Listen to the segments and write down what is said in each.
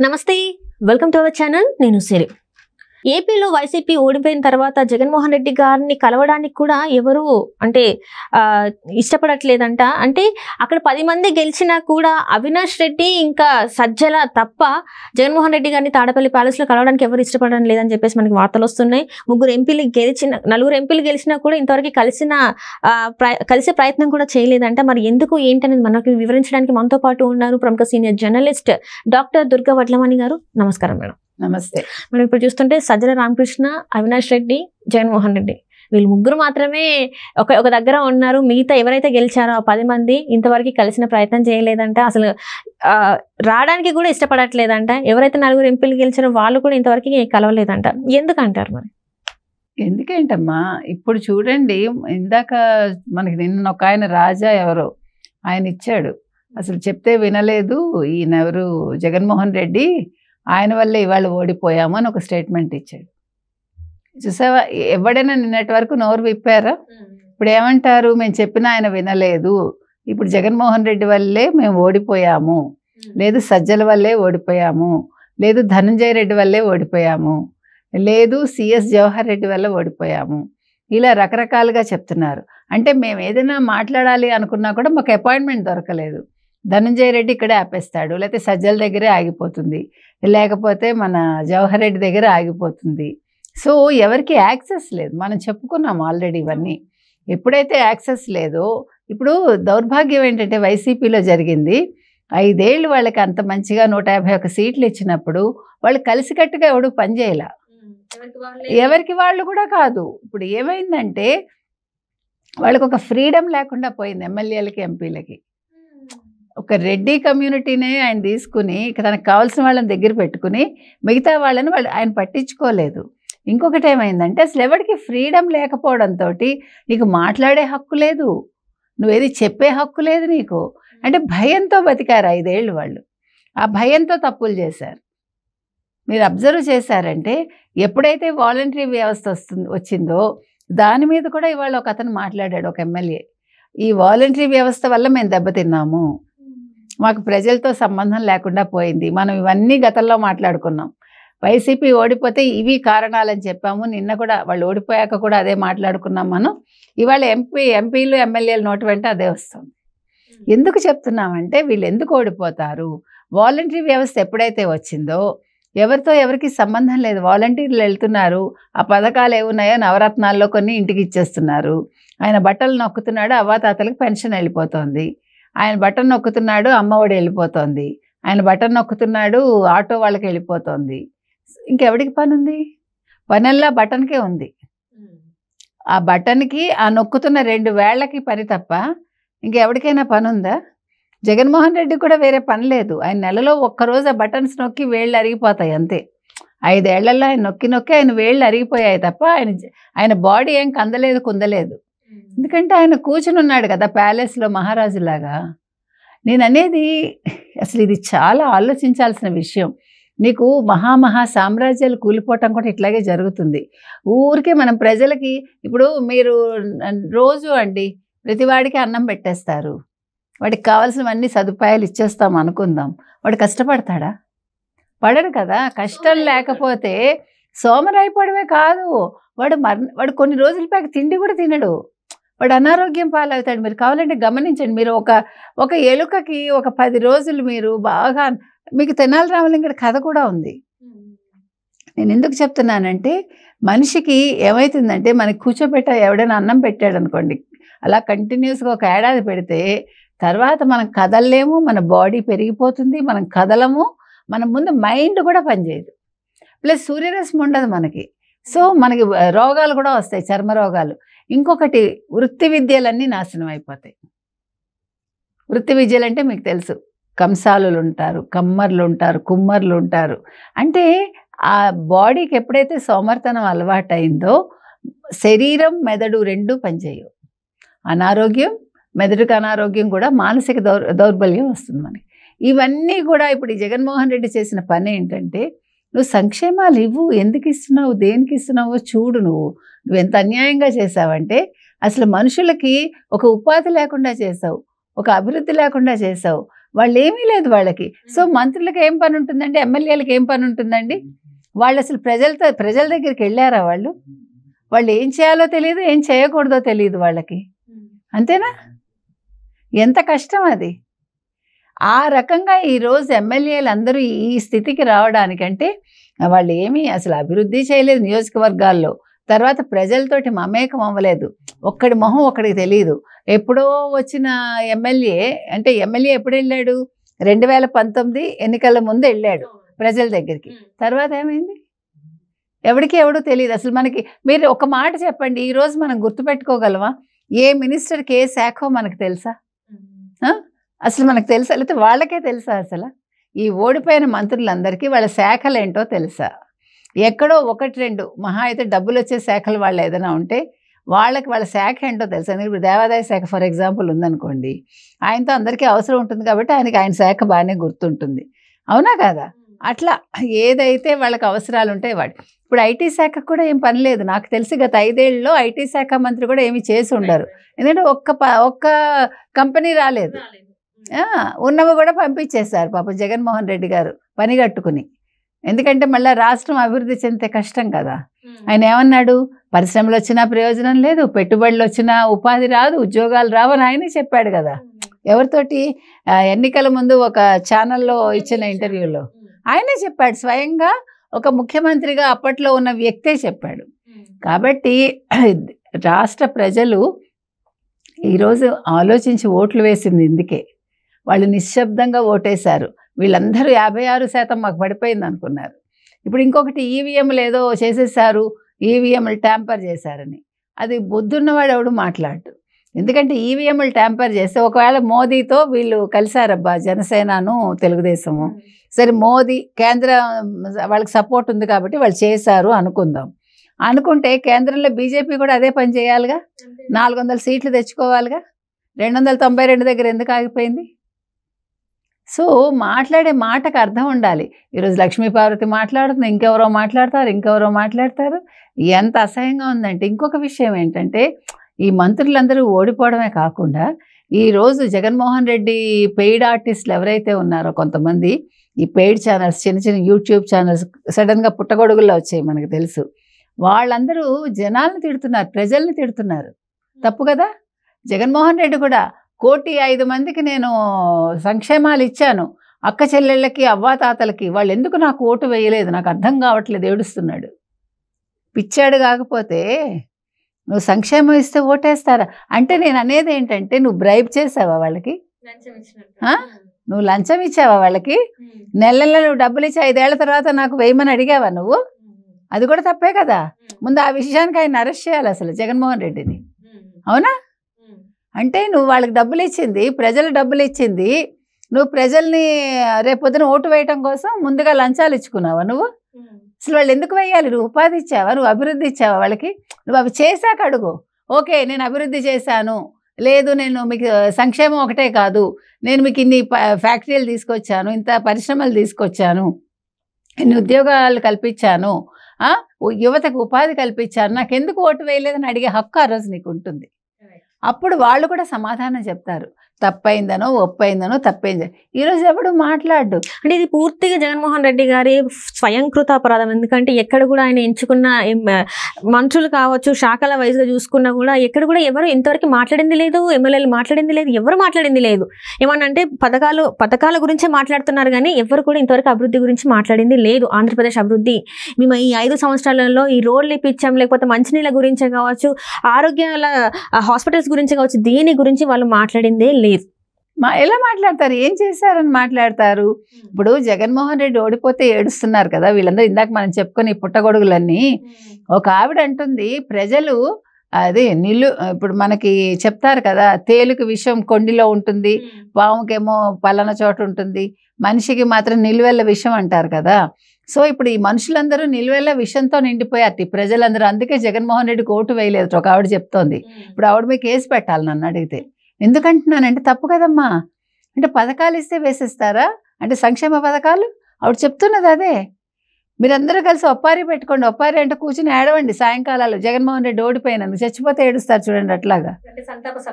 నమస్తే, welcome to our channel. నేను సిరి. ఏపీలో వైసీపీ ఓడిపోయిన తర్వాత జగన్మోహన్ రెడ్డి గారిని కలవడానికి కూడా ఎవరు ఇష్టపడట్లేదంట. అంటే అక్కడ 10 మంది గెలిచినా కూడా అవినాష్ రెడ్డి ఇంకా సజ్జల తప్ప జగన్మోహన్ రెడ్డి గారిని తాడపల్లి ప్యాలెస్లో కలవడానికి ఎవరు ఇష్టపడడం లేదని చెప్పేసి మనకి వార్తలు వస్తున్నాయి. 4 ఎంపీలు గెలిచినా కూడా ఇంతవరకు కలిసే ప్రయత్నం కూడా చేయలేదంట. మరి ఎందుకు ఏంటనేది మనకు వివరించడానికి మనతో పాటు ఉన్నారు ప్రముఖ senior journalist doctor Durga Vadlamani గారు. నమస్కారం మేడం. నమస్తే. మనం ఇప్పుడు చూస్తుంటే సజ్జల రామకృష్ణ, అవినాష్ రెడ్డి, జగన్మోహన్ రెడ్డి వీళ్ళు 3 మాత్రమే ఒక దగ్గర ఉన్నారు. మిగతా ఎవరైతే గెలిచారో ఆ 10 మంది ఇంతవరకు కలిసిన ప్రయత్నం చేయలేదంట. అసలు రావడానికి కూడా ఇష్టపడట్లేదంట. ఎవరైతే 4 ఎంపీలు గెలిచారో వాళ్ళు కూడా ఇంతవరకు కలవలేదంట. ఎందుకంటారు మరి? ఎందుకేంటమ్మా, ఇప్పుడు చూడండి, ఇందాక మనకి నిన్న ఒక ఆయన రాజా ఎవరో ఆయన ఇచ్చాడు, అసలు చెప్తే వినలేదు ఈయన ఎవరు జగన్మోహన్ రెడ్డి, ఆయన వల్లే ఇవాళ ఓడిపోయాము అని ఒక స్టేట్మెంట్ ఇచ్చాడు. చూసావా, ఎవడైనా నిన్నటి వరకు నోరు విప్పారా? ఇప్పుడు ఏమంటారు, మేము చెప్పినా ఆయన వినలేదు, ఇప్పుడు జగన్మోహన్ రెడ్డి వల్లే మేము ఓడిపోయాము, లేదు సజ్జల వల్లే ఓడిపోయాము, లేదు ధనంజయ రెడ్డి వల్లే ఓడిపోయాము, లేదు సిఎస్ జవహర్ రెడ్డి వల్ల ఓడిపోయాము, ఇలా రకరకాలుగా చెప్తున్నారు. అంటే మేము ఏదైనా మాట్లాడాలి అనుకున్నా కూడా మాకు అపాయింట్మెంట్ దొరకలేదు. ధనంజయ రెడ్డి ఇక్కడే ఆపేస్తాడు, లేకపోతే సజ్జల దగ్గరే ఆగిపోతుంది, లేకపోతే మన జవహర్ రెడ్డి దగ్గర ఆగిపోతుంది. సో ఎవరికి యాక్సెస్ లేదు. మనం చెప్పుకున్నాం ఆల్రెడీ ఇవన్నీ. ఎప్పుడైతే యాక్సెస్ లేదో, ఇప్పుడు దౌర్భాగ్యం ఏంటంటే వైసీపీలో జరిగింది, 5 ఏళ్ళు వాళ్ళకి అంత మంచిగా 151 సీట్లు ఇచ్చినప్పుడు వాళ్ళు కలిసికట్టుగా ఎవడు పనిచేయాల, ఎవరికి వాళ్ళు కూడా కాదు. ఇప్పుడు ఏమైందంటే వాళ్ళకు ఒక ఫ్రీడమ్ లేకుండా పోయింది. ఎమ్మెల్యేలకి, ఎంపీలకి ఒక రెడ్డి కమ్యూనిటీనే ఆయన తీసుకుని తనకు కావాల్సిన వాళ్ళని దగ్గర పెట్టుకుని మిగతా వాళ్ళని ఆయన పట్టించుకోలేదు. ఇంకొకటి ఏమైందంటే అసలు ఎవరికి ఫ్రీడమ్ లేకపోవడంతో నీకు మాట్లాడే హక్కు లేదు, నువ్వేది చెప్పే హక్కు లేదు నీకు. అంటే భయంతో బతికారు 5 ఏళ్ళు వాళ్ళు. ఆ భయంతో తప్పులు చేశారు. మీరు అబ్జర్వ్ చేశారంటే ఎప్పుడైతే వాలంటరీ వ్యవస్థ వచ్చిందో దాని మీద కూడా ఇవాళ ఒక అతను మాట్లాడాడు, ఒక ఎమ్మెల్యే, ఈ వాలంటరీ వ్యవస్థ వల్ల మేము దెబ్బతిన్నాము, మాకు ప్రజలతో సంబంధం లేకుండా పోయింది, మనం ఇవన్నీ గతంలో మాట్లాడుకున్నాం, వైసీపీ ఓడిపోతే ఇవి కారణాలని చెప్పాము, నిన్న కూడా వాళ్ళు ఓడిపోయాక కూడా అదే మాట్లాడుకున్నాం మనం. ఇవాళ ఎంపీలు ఎమ్మెల్యేల నోటి వెంట అదే వస్తుంది. ఎందుకు చెప్తున్నామంటే వీళ్ళు ఎందుకు ఓడిపోతారు, వాలంటరీ వ్యవస్థ ఎప్పుడైతే వచ్చిందో ఎవరితో ఎవరికి సంబంధం లేదు, వాలంటీర్లు వెళ్తున్నారు, ఆ పథకాలు ఏమున్నాయో నవరత్నాల్లో కొన్ని ఇంటికి ఇచ్చేస్తున్నారు, ఆయన బట్టలు నొక్కుతున్నాడు, అవ్వాతాతలకు పెన్షన్ వెళ్ళిపోతుంది, ఆయన బటన్ నొక్కుతున్నాడు, అమ్మఒడి వెళ్ళిపోతుంది, ఆయన బటన్ నొక్కుతున్నాడు, ఆటో వాళ్ళకి వెళ్ళిపోతుంది. ఇంకెవడికి పని ఉంది? పనల్లా బటన్కే ఉంది. ఆ బటన్కి, ఆ నొక్కుతున్న 2 వేళ్లకి పని తప్ప ఇంకెవరికైనా పని ఉందా? జగన్మోహన్ రెడ్డి కూడా వేరే పని లేదు. ఆయన నెలలో ఒక్కరోజు ఆ బటన్స్ నొక్కి వేళ్ళు అరిగిపోతాయి అంతే. 5 ఏళ్లలో ఆయన నొక్కి ఆయన వేళ్ళు అరిగిపోయాయి తప్ప ఆయన బాడీ ఏం కుందలేదు. ఎందుకంటే ఆయన కూర్చుని ఉన్నాడు కదా ప్యాలెస్లో మహారాజులాగా. నేను అనేది అసలు ఇది చాలా ఆలోచించాల్సిన విషయం. నీకు మహా సామ్రాజ్యాలు కూలిపోవటం కూడా ఇట్లాగే జరుగుతుంది. ఊరికే మనం ప్రజలకి, ఇప్పుడు మీరు రోజు ప్రతివాడికి అన్నం పెట్టేస్తారు, వాడికి కావాల్సినవన్నీ సదుపాయాలు ఇచ్చేస్తాం అనుకుందాం, వాడు కష్టపడతాడా? పడడు కదా. కష్టం లేకపోతే సోమరైపోవడమే కాదు, వాడు కొన్ని రోజుల పైకి తిండి కూడా తినడు, వాడు అనారోగ్యం పాలవుతాడు. మీరు కావాలంటే గమనించండి. మీరు ఒక ఎలుకకి ఒక 10 రోజులు మీరు బాగా, మీకు తెనాలి రామలింగడి కథ కూడా ఉంది. నేను ఎందుకు చెప్తున్నానంటే మనిషికి ఏమవుతుందంటే, మనకి ఎవడైనా అన్నం పెట్టాడు అనుకోండి, అలా కంటిన్యూస్గా ఒక ఏడాది పెడితే తర్వాత మనం కదలలేము, మన బాడీ పెరిగిపోతుంది, మనం కదలము, మన ముందు మైండ్ కూడా పనిచేయదు, ప్లస్ సూర్యరశ్మి ఉండదు మనకి. సో మనకి రోగాలు కూడా వస్తాయి, చర్మ రోగాలు. ఇంకొకటి, వృత్తి విద్యలన్నీ నాశనం అయిపోతాయి. వృత్తి విద్యలు అంటే మీకు తెలుసు, కంసాలులు ఉంటారు, కమ్మర్లు ఉంటారు, కుమ్మర్లు ఉంటారు. అంటే ఆ బాడీకి ఎప్పుడైతే సోమర్తనం అలవాటైందో శరీరం మెదడు 2 పనిచేయవు. అనారోగ్యం, మెదడుకి అనారోగ్యం కూడా, మానసిక దౌర్బల్యం వస్తుంది మనకి. ఇవన్నీ కూడా ఇప్పుడు ఈ జగన్మోహన్ రెడ్డి చేసిన పని ఏంటంటే, నువ్వు సంక్షేమాలు ఇవ్వు, ఎందుకు ఇస్తున్నావు, దేనికి ఇస్తున్నావో చూడు. నువ్వు ఎంత అన్యాయంగా చేసావంటే, అసలు మనుషులకి ఒక ఉపాధి లేకుండా చేసావు, ఒక అభివృద్ధి లేకుండా చేసావు. వాళ్ళు ఏమీ లేదు వాళ్ళకి. సో మంత్రులకు ఏం పని ఉంటుందండి, ఎమ్మెల్యేలకు ఏం పని ఉంటుందండి? వాళ్ళు అసలు ప్రజల దగ్గరికి వెళ్ళారా? వాళ్ళు ఏం చేయాలో తెలియదు, ఏం చేయకూడదో తెలియదు వాళ్ళకి. అంతేనా? ఎంత కష్టం అది. ఆ రకంగా ఈరోజు ఎమ్మెల్యేలు అందరూ ఈ స్థితికి రావడానికంటే వాళ్ళు ఏమీ అసలు అభివృద్ధి చేయలేదు నియోజకవర్గాల్లో. తర్వాత ప్రజలతోటి మమేకం అవ్వలేదు. ఒక్కడి మొహం ఒక్కడికి తెలియదు. ఎప్పుడో వచ్చిన ఎమ్మెల్యే, అంటే ఎమ్మెల్యే ఎప్పుడు వెళ్ళాడు? 2019 ఎన్నికల ముందు వెళ్ళాడు ప్రజల దగ్గరికి. తర్వాత ఏమైంది? ఎవడు తెలియదు అసలు. మనకి మీరు ఒక మాట చెప్పండి, ఈరోజు మనం గుర్తుపెట్టుకోగలమా? ఏ మినిస్టర్కి ఏ శాఖో మనకు తెలుసా? అసలు మనకు తెలుసా? లేకపోతే వాళ్ళకే తెలుసా? అసలు ఈ ఓడిపోయిన మంత్రులందరికీ వాళ్ళ శాఖలు ఏంటో తెలుసా? ఎక్కడో 1-2 మహా అయితే డబ్బులు వచ్చే శాఖలు వాళ్ళు ఏదైనా ఉంటే వాళ్ళకి వాళ్ళ శాఖ ఏంటో తెలుసా? ఇప్పుడు దేవాదాయ శాఖ ఫర్ ఎగ్జాంపుల్ ఉందనుకోండి, ఆయనతో అందరికీ అవసరం ఉంటుంది కాబట్టి ఆయన శాఖ బాగానే గుర్తుంటుంది. అవునా కదా? అట్లా ఏదైతే వాళ్ళకి అవసరాలు ఉంటాయి వాడు. ఇప్పుడు ఐటీ శాఖకు కూడా ఏం పని లేదు నాకు తెలిసి. గత 5 ఏళ్ళలో ఐటీ శాఖ మంత్రి కూడా ఏమి చేసి ఉండరు. ఎందుకంటే ఒక్క కంపెనీ రాలేదు. ఉన్నవి కూడా పంపించేశారు పాపం జగన్మోహన్ రెడ్డి గారు పని కట్టుకుని. ఎందుకంటే మళ్ళీ రాష్ట్రం అభివృద్ధి చెందితే కష్టం కదా. ఆయన ఏమన్నాడు? పరిశ్రమలు వచ్చినా ప్రయోజనం లేదు, పెట్టుబడులు వచ్చినా ఉపాధి రాదు, ఉద్యోగాలు రావని ఆయనే చెప్పాడు కదా. ఎవరితోటి? ఎన్నికల ముందు ఒక ఛానల్లో ఇచ్చిన ఇంటర్వ్యూలో ఆయనే చెప్పాడు. స్వయంగా ఒక ముఖ్యమంత్రిగా అప్పట్లో ఉన్న వ్యక్తే చెప్పాడు. కాబట్టి రాష్ట్ర ప్రజలు ఈరోజు ఆలోచించి ఓట్లు వేసింది ఇందుకే. వాళ్ళు నిశ్శబ్దంగా ఓటేశారు. వీళ్ళందరూ 56% మాకు పడిపోయింది అనుకున్నారు. ఇప్పుడు ఇంకొకటి ఈవీఎంలు ఏదో చేసేసారు, ఈవీఎంలు ట్యాంపర్ చేశారని. అది బొద్దున్నవాడు ఎవడు మాట్లాడు. ఎందుకంటే ఈవీఎంలు ట్యాంపర్ చేస్తే ఒకవేళ మోదీతో వీళ్ళు కలిశారబ్బా, జనసేనను తెలుగుదేశము. సరే మోదీ కేంద్ర వాళ్ళకి సపోర్ట్ ఉంది కాబట్టి వాళ్ళు చేశారు అనుకుందాం. అనుకుంటే కేంద్రంలో బీజేపీ కూడా అదే పని చేయాలిగా, 400 సీట్లు తెచ్చుకోవాలిగా. 292 దగ్గర ఎందుకు ఆగిపోయింది? సో మాట్లాడే మాటకు అర్థం ఉండాలి. ఈరోజు లక్ష్మీపార్వతి మాట్లాడుతుంది, ఇంకెవరో మాట్లాడతారు. ఎంత అసహ్యంగా ఉందంటే. ఇంకొక విషయం ఏంటంటే, ఈ మంత్రులందరూ ఓడిపోవడమే కాకుండా ఈరోజు జగన్మోహన్ రెడ్డి పెయిడ్ ఆర్టిస్టులు ఎవరైతే ఉన్నారో కొంతమంది, ఈ పెయిడ్ ఛానల్స్, చిన్న యూట్యూబ్ ఛానల్స్ సడన్గా పుట్టగొడుగుల్లో వచ్చాయి మనకు తెలుసు. వాళ్ళందరూ జనాలను తిడుతున్నారు, ప్రజల్ని తిడుతున్నారు. తప్పు కదా? జగన్మోహన్ రెడ్డి కూడా 1,05 మందికి నేను సంక్షేమాలు ఇచ్చాను, అక్క చెల్లెళ్ళకి అవ్వాతాతలకి, వాళ్ళు ఎందుకు నాకు ఓటు వేయలేదు నాకు అర్థం కావట్లేదు, ఏడుస్తున్నాడు. పిచ్చాడు కాకపోతే నువ్వు సంక్షేమం ఇస్తే ఓటేస్తారా? అంటే నేను అనేది ఏంటంటే, నువ్వు బ్రైబ్ చేసావా వాళ్ళకి? నువ్వు లంచం ఇచ్చావా వాళ్ళకి? నెల నువ్వు డబ్బులు ఇచ్చి 5 ఏళ్ల తర్వాత నాకు వేయమని అడిగావా నువ్వు? అది కూడా తప్పే కదా. ముందు ఆ విషయానికి ఆయన అరెస్ట్ చేయాలి అసలు జగన్మోహన్ రెడ్డిని. అవునా? అంటే నువ్వు వాళ్ళకి డబ్బులు ఇచ్చింది, ప్రజలు డబ్బులు ఇచ్చింది, నువ్వు ప్రజల్ని రేపొద్దున ఓటు వేయటం కోసం ముందుగా లంచాలు ఇచ్చుకున్నావా నువ్వు? అసలు వాళ్ళు ఎందుకు వేయాలి? నువ్వు ఉపాధి ఇచ్చావా? నువ్వు అభివృద్ధి ఇచ్చావా వాళ్ళకి? నువ్వు అవి చేశాక అడుగు. ఓకే నేను అభివృద్ధి చేశాను, లేదు నేను మీకు సంక్షేమం ఒకటే కాదు, నేను మీకు ఇన్ని ఫ్యాక్టరీలు తీసుకొచ్చాను, ఇంత పరిశ్రమలు తీసుకొచ్చాను, ఇన్ని ఉద్యోగాలు కల్పించాను, యువతకు ఉపాధి కల్పించాను, నాకు ఎందుకు ఓటు వేయలేదని అడిగే హక్కు ఆ రోజు నీకు ఉంటుంది. అప్పుడు వాళ్ళు కూడా సమాధానం చెప్తారు. తప్పైందనో ఒప్పైందనో తప్పైంది. ఈరోజు ఎవడు మాట్లాడు. అంటే ఇది పూర్తిగా జగన్మోహన్ రెడ్డి గారి స్వయంకృత అపరాధం. ఎందుకంటే ఎక్కడ కూడా ఆయన ఎంచుకున్న మంత్రులు కావచ్చు, శాఖల వైజ్గా చూసుకున్నా కూడా ఎక్కడ కూడా ఎవరు ఇంతవరకు మాట్లాడింది లేదు, ఎమ్మెల్యేలు మాట్లాడింది లేదు, ఎవరు మాట్లాడింది లేదు. ఏమన్నా అంటే పథకాల గురించే మాట్లాడుతున్నారు కానీ ఎవరు కూడా ఇంతవరకు అభివృద్ధి గురించి మాట్లాడింది లేదు. ఆంధ్రప్రదేశ్ అభివృద్ధి మేము ఈ 5 సంవత్సరాలలో ఈ రోడ్లు ఇప్పించాం, లేకపోతే మంచినీళ్ళ గురించే కావచ్చు, ఆరోగ్యాల హాస్పిటల్స్ గురించి కావచ్చు, దీని గురించి వాళ్ళు మాట్లాడిందే లేదు. ఎలా మాట్లాడతారు? ఏం చేశారని మాట్లాడతారు? ఇప్పుడు జగన్మోహన్ రెడ్డి ఓడిపోతే ఏడుస్తున్నారు కదా వీళ్ళందరూ. ఇందాక మనం చెప్పుకొని పుట్టగొడుగులన్నీ ఒక ఆవిడ అంటుంది, ప్రజలు అదే ఇప్పుడు మనకి చెప్తారు కదా, తేలుకి విషం కొండిలో ఉంటుంది, పాముకేమో పలానా చోట ఉంటుంది, మనిషికి మాత్రం నిలువెల్ల విషం అంటారు కదా. సో ఇప్పుడు ఈ మనుషులందరూ నిలువెల్ల విషంతో నిండిపోయారు ప్రజలందరూ. అందుకే జగన్మోహన్ రెడ్డికి ఓటు వేయలేదు ఒక ఆవిడ చెప్తోంది. ఇప్పుడు ఆవిడ మీద కేసు పెట్టాలి నన్ను అడిగితే. ఎందుకంటున్నానంటే తప్పు కదమ్మా. అంటే పథకాలు ఇస్తే వేసేస్తారా? అంటే సంక్షేమ పథకాలు ఆవిడ చెప్తున్నది అదే. మీరందరూ కలిసి ఒప్పారి పెట్టుకోండి. ఒప్పారి అంటే కూర్చుని ఏడవండి సాయంకాలాలు. జగన్మోహన్ రెడ్డి ఓడిపోయినందుకు చచ్చిపోతే ఏడుస్తారు చూడండి, అట్లాగా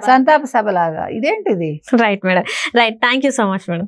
సంతాప సభలాగా. ఇదేంటిది? Right madam, right. Thank you so much madam.